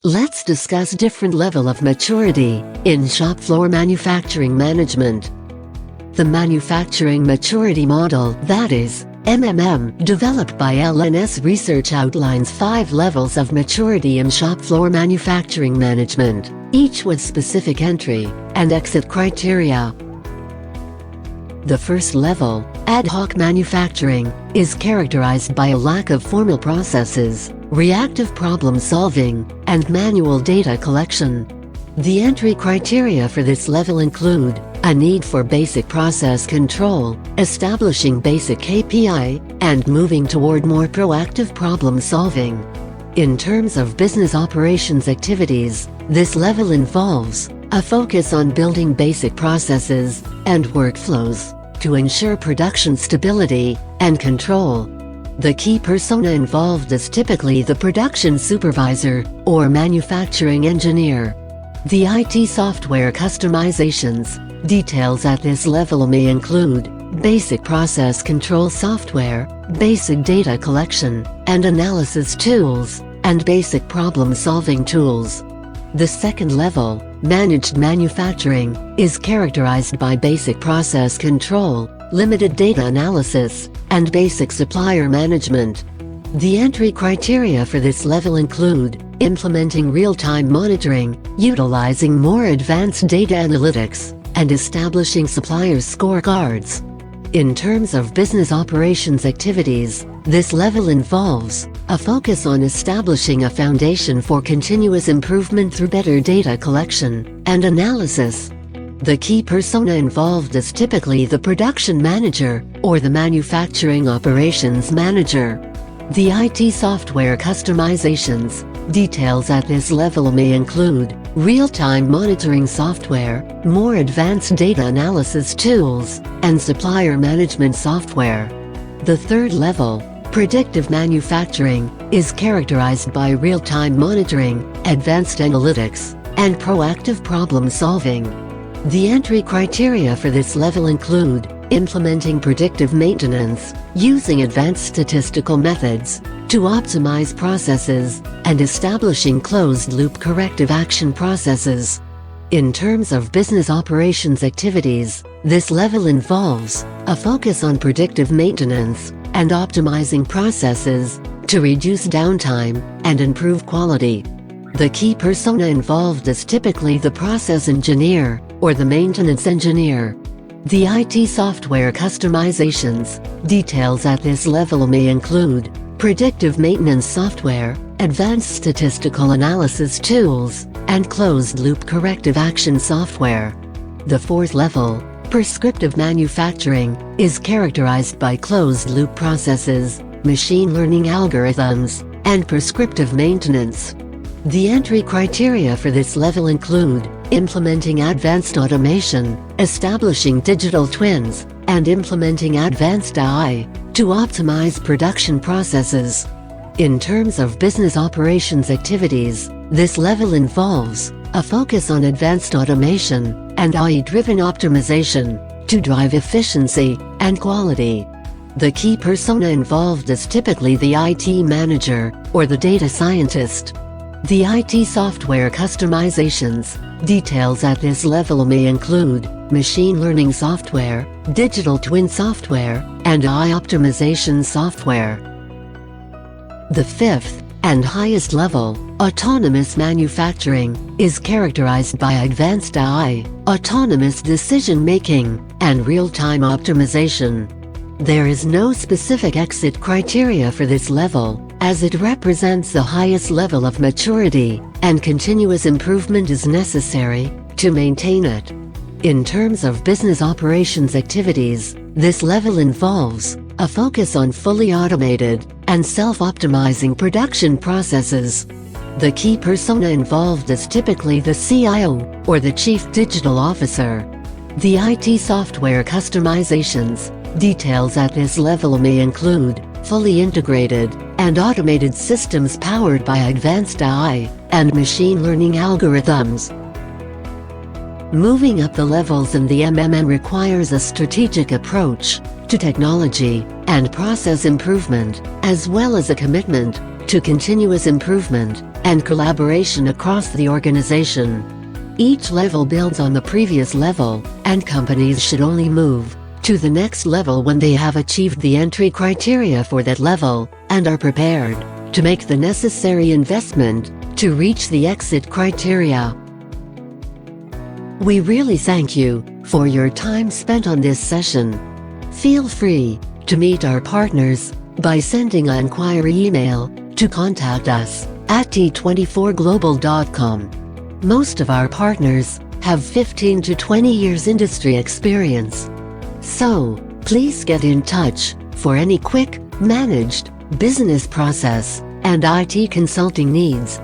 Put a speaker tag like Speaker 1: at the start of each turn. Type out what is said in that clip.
Speaker 1: Let's discuss different level of maturity in shop floor manufacturing management. The Manufacturing Maturity Model, that is, MMM, developed by LNS Research outlines 5 levels of maturity in shop floor manufacturing management, each with specific entry and exit criteria. The first level, ad hoc manufacturing, is characterized by a lack of formal processes, reactive problem solving, and manual data collection. The entry criteria for this level include a need for basic process control, establishing basic KPI, and moving toward more proactive problem solving. In terms of business operations activities, this level involves a focus on building basic processes and workflows to ensure production stability and control. The key persona involved is typically the production supervisor or manufacturing engineer. The IT software customizations details at this level may include basic process control software, basic data collection and analysis tools, and basic problem-solving tools. The second level, managed manufacturing, is characterized by basic process control, limited data analysis, and basic supplier management. The entry criteria for this level include implementing real-time monitoring, utilizing more advanced data analytics, and establishing supplier scorecards. In terms of business operations activities, this level involves a focus on establishing a foundation for continuous improvement through better data collection and analysis. The key persona involved is typically the production manager or the manufacturing operations manager. The IT software customizations details at this level may include real-time monitoring software, more advanced data analysis tools, and supplier management software. The third level, predictive manufacturing, is characterized by real-time monitoring, advanced analytics, and proactive problem solving. The entry criteria for this level include implementing predictive maintenance, using advanced statistical methods to optimize processes, and establishing closed-loop corrective action processes. In terms of business operations activities, this level involves a focus on predictive maintenance and optimizing processes to reduce downtime and improve quality. The key persona involved is typically the process engineer or the maintenance engineer. The IT software customizations details at this level may include predictive maintenance software, advanced statistical analysis tools, and closed-loop corrective action software. The fourth level, prescriptive manufacturing, is characterized by closed-loop processes, machine learning algorithms, and prescriptive maintenance. The entry criteria for this level include implementing advanced automation, establishing digital twins, and implementing advanced AI to optimize production processes. In terms of business operations activities, this level involves a focus on advanced automation and AI-driven optimization to drive efficiency and quality. The key persona involved is typically the IT manager or the data scientist. The IT software customizations details at this level may include machine learning software, digital twin software, and AI optimization software. The fifth and highest level, autonomous manufacturing, is characterized by advanced AI, autonomous decision-making, and real-time optimization. There is no specific exit criteria for this level, as it represents the highest level of maturity, and continuous improvement is necessary to maintain it. In terms of business operations activities, this level involves a focus on fully automated and self-optimizing production processes. The key persona involved is typically the CIO or the Chief Digital Officer. The IT software customizations details at this level may include fully integrated and automated systems powered by advanced AI and machine learning algorithms. Moving up the levels in the MMM requires a strategic approach to technology and process improvement, as well as a commitment to continuous improvement and collaboration across the organization. Each level builds on the previous level, and companies should only move to the next level when they have achieved the entry criteria for that level and are prepared to make the necessary investment to reach the exit criteria. We really thank you for your time spent on this session. Feel free to meet our partners by sending an inquiry email to contact us at t24global.com. Most of our partners have 15 to 20 years industry experience. So, please get in touch for any quick, managed business process and IT consulting needs.